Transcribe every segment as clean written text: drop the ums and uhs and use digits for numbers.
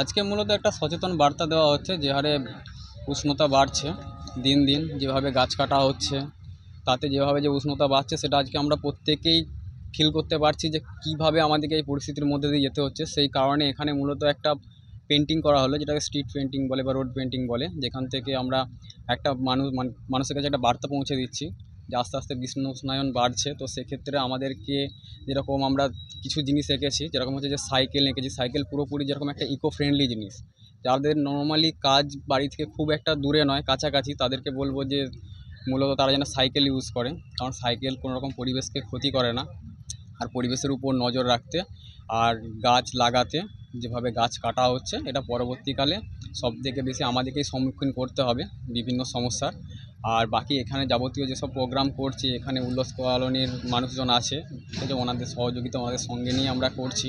আজকে মূলত একটা সচেতন বার্তা দেওয়া হচ্ছে যে হারে উষ্ণতা বাড়ছে দিন দিন, যেভাবে গাছ কাটা হচ্ছে তাতে যেভাবে যে উষ্ণতা বাড়ছে সেটা আজকে আমরা প্রত্যেকেই ফিল করতে পারছি যে কীভাবে আমাদেরকে এই পরিস্থিতির মধ্যে দিয়ে যেতে হচ্ছে। সেই কারণে এখানে মূলত একটা পেন্টিং করা হলো, যেটাকে স্ট্রিট পেন্টিং বলে বা রোড পেন্টিং বলে, যেখান থেকে আমরা একটা মানুষের কাছে একটা বার্তা পৌঁছে দিচ্ছি যে আস্তে আস্তে বিশ্ব উষ্ণায়ন বাড়ছে। তো সেক্ষেত্রে আমাদেরকে যেরকম আমরা কিছু জিনিস এঁকেছি, যেরকম হচ্ছে যে সাইকেল এঁকেছি। সাইকেল পুরোপুরি যেরকম একটা ইকো ফ্রেন্ডলি জিনিস, যাদের নর্মালি কাজ বাড়ি থেকে খুব একটা দূরে নয়, কাছাকাছি, তাদেরকে বলবো যে মূলত তারা যেন সাইকেল ইউজ করে, কারণ সাইকেল কোনো রকম পরিবেশকে ক্ষতি করে না। আর পরিবেশের উপর নজর রাখতে আর গাছ লাগাতে, যেভাবে গাছ কাটা হচ্ছে এটা পরবর্তীকালে সবথেকে বেশি আমাদেরকেই সম্মুখীন করতে হবে বিভিন্ন সমস্যার। আর বাকি এখানে যাবতীয় যেসব প্রোগ্রাম করছি, এখানে উল্লাস কলোনির মানুষজন আছে, ঠিক আছে, ওনাদের সহযোগিতা ওনাদের সঙ্গে নিয়ে আমরা করছি।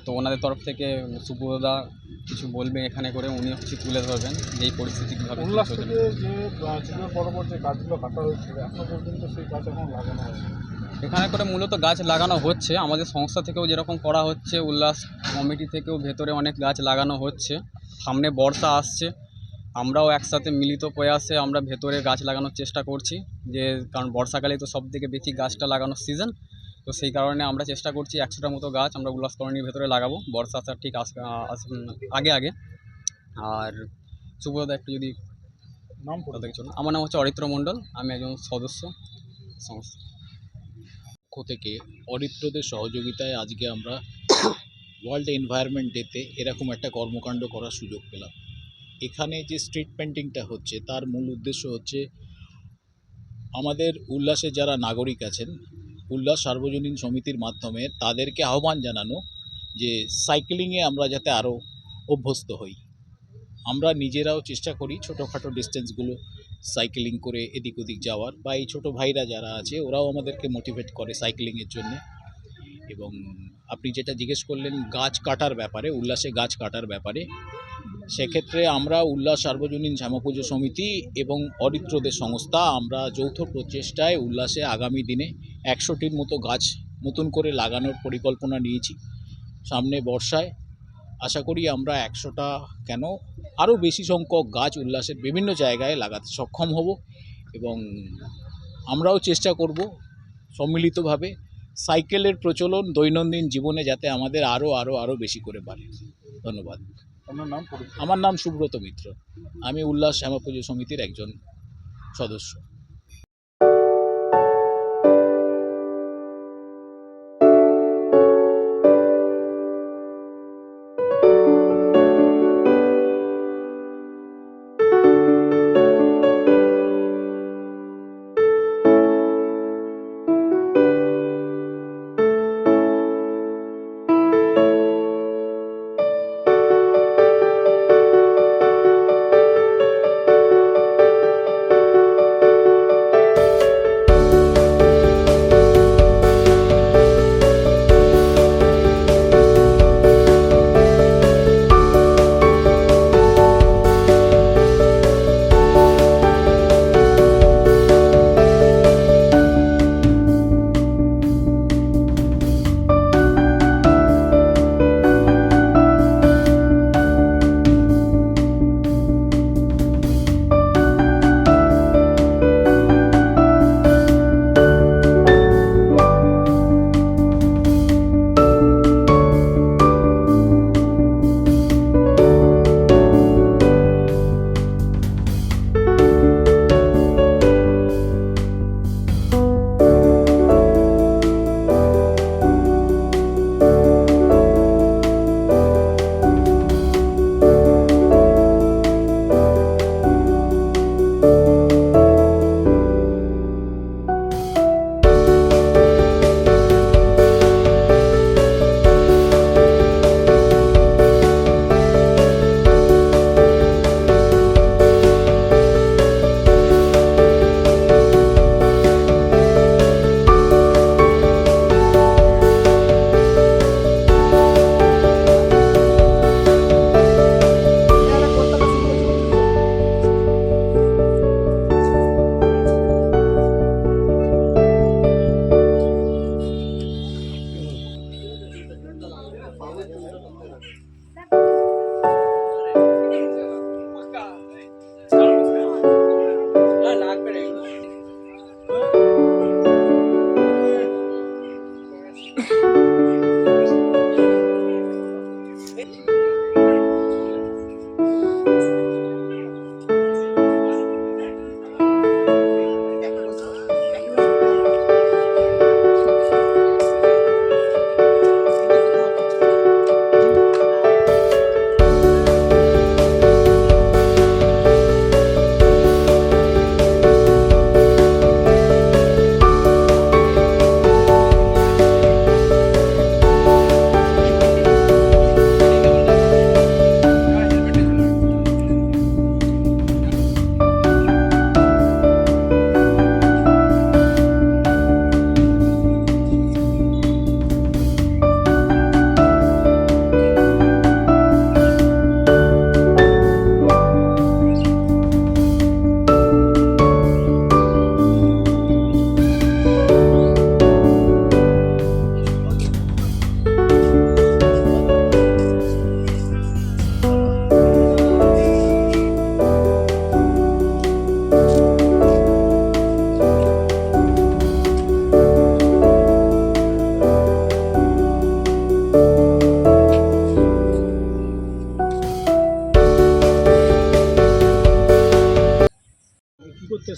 তো ওনাদের তরফ থেকে সুব্রতদা কিছু বলবেন এখানে করে, উনিও কিছু তুলে ধরবেন যে এই পরিস্থিতি কীভাবে উল্লাস থেকে যে যুগের পরপর যে গাছগুলো কাটা হয়েছিল এখনো পর্যন্ত সেই গাছ এখন লাগানো হয়েছে। এখানে করে মূলত গাছ লাগানো হচ্ছে, আমাদের সংস্থা থেকেও যেরকম করা হচ্ছে, উল্লাস কমিটি থেকেও ভেতরে অনেক গাছ লাগানো হচ্ছে। সামনে বর্ষা আসছে, আমরাও একসাথে মিলিত প্রয়াসে আমরা ভেতরে গাছ লাগানোর চেষ্টা করছি, যে কারণ বর্ষাকালেই তো সবথেকে বেশি গাছটা লাগানোর সিজন। তো সেই কারণে আমরা চেষ্টা করছি 100টার মতো গাছ আমরা উল্লাস কলোনির ভেতরে লাগাবো বর্ষা আসার ঠিক আগে আগে। আর সুব্রতদা একটু যদি নাম কথা কিছু না। আমার নাম হচ্ছে অরিত্র মণ্ডল, আমি একজন সদস্য সংস্থা পক্ষ থেকে অরিত্রদের সহযোগিতায় আজকে আমরা ওয়ার্ল্ড এনভায়রনমেন্ট ডেতে এরকম একটা কর্মকাণ্ড করার সুযোগ পেলাম। এখানে যে স্ট্রিট পেন্টিংটা হচ্ছে তার মূল উদ্দেশ্য হচ্ছে আমাদের উল্লাসে যারা নাগরিক আছেন, উল্লাস সার্বজনীন সমিতির মাধ্যমে তাদেরকে আহ্বান জানানো যে সাইকেলিংয়ে আমরা যাতে আরও অভ্যস্ত হই। আমরা নিজেরাও চেষ্টা করি ছোটোখাটো ডিস্টেন্সগুলো সাইকেলিং করে এদিক ওদিক যাওয়ার, বা এই ছোটো ভাইরা যারা আছে ওরাও আমাদেরকে মোটিভেট করে সাইকেলিংয়ের জন্যে। এবং আপনি যেটা জিজ্ঞেস করলেন গাছ কাটার ব্যাপারে, উল্লাসে গাছ কাটার ব্যাপারে, সেক্ষেত্রে আমরা উল্লাস সার্বজনীন শ্যামাপুজো সমিতি এবং অরিত্রদের সংস্থা আমরা যৌথ প্রচেষ্টায় উল্লাসে আগামী দিনে 100টির মতো গাছ নতুন করে লাগানোর পরিকল্পনা নিয়েছি। সামনে বর্ষায় আশা করি আমরা 100টা কেন আরও বেশি সংখ্যক গাছ উল্লাসের বিভিন্ন জায়গায় লাগাতে সক্ষম হব, এবং আমরাও চেষ্টা করব সম্মিলিতভাবে সাইকেলের প্রচলন দৈনন্দিন জীবনে যাতে আমাদের আরও বেশি করে বাড়ে। ধন্যবাদ। আপনার নাম? আমার নাম সুব্রত মিত্র, আমি উল্লাস শ্যামাপুজো সমিতির একজন সদস্য।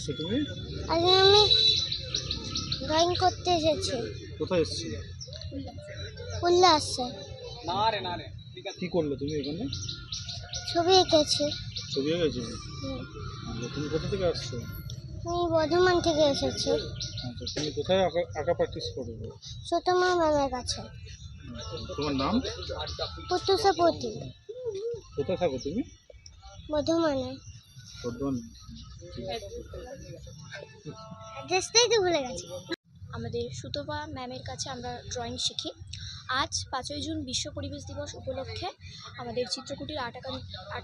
এসছো তুমি? আজকে আমি ড্রয়িং করতে এসেছি কোথায় এসছো? উল্লাসে। কি করলে তুমি এখানে? ছবি এঁকেছি। ছবি এঁকেছো? হুম। আচ্ছা, তুমি কোথা থেকে আসছো? আমি বর্ধমান থেকে এসেছি আচ্ছা, তুমি কোথায় আঁকা আঁকা প্র্যাকটিস করো? সুতমা ম্যামের কাছে। তোমার নাম? পুতুষা পতি, কোথায় থাকো তুমি? বর্ধমানে। বর্ধমান। অ্যাড্রেসটাই তো ভুলে গেছি। আমাদের সুতপা ম্যামের কাছে আমরা ড্রয়িং শিখি। আজ 5ই জুন বিশ্ব পরিবেশ দিবস উপলক্ষে আমাদের চিত্রকুটির আর্ট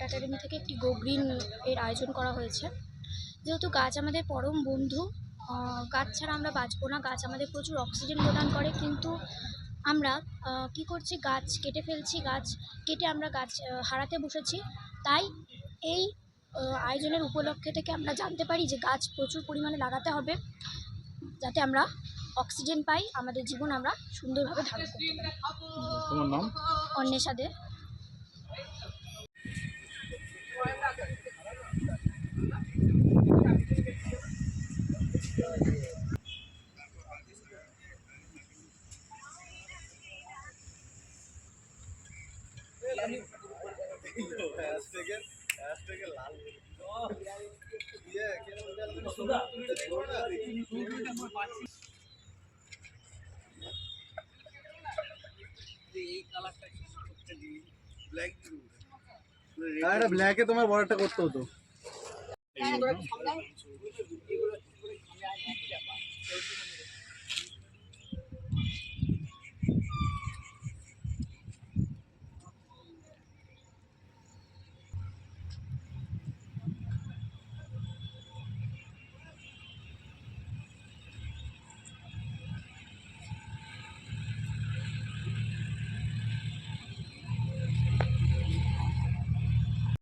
একাডেমি থেকে একটি গো গ্রিন এর আয়োজন করা হয়েছে। যেহেতু গাছ আমাদের পরম বন্ধু, গাছ ছাড়া আমরা বাঁচবো না। গাছ আমাদের প্রচুর অক্সিজেন প্রদান করে, কিন্তু আমরা কী করছি, গাছ কেটে ফেলছি। গাছ কেটে আমরা গাছ হারাতে বসেছি। তাই এই আয়োজনের উপলক্ষে থেকে আমরা জানতে পারি যে গাছ প্রচুর পরিমাণে লাগাতে হবে, যাতে আমরা অক্সিজেন পাই, আমাদের জীবন আমরা সুন্দরভাবে ধারণ করতে পারি। তোমার নাম? অন্বেষা দে। ব্ল্যাকে তোমার বড়টা করতে হতো।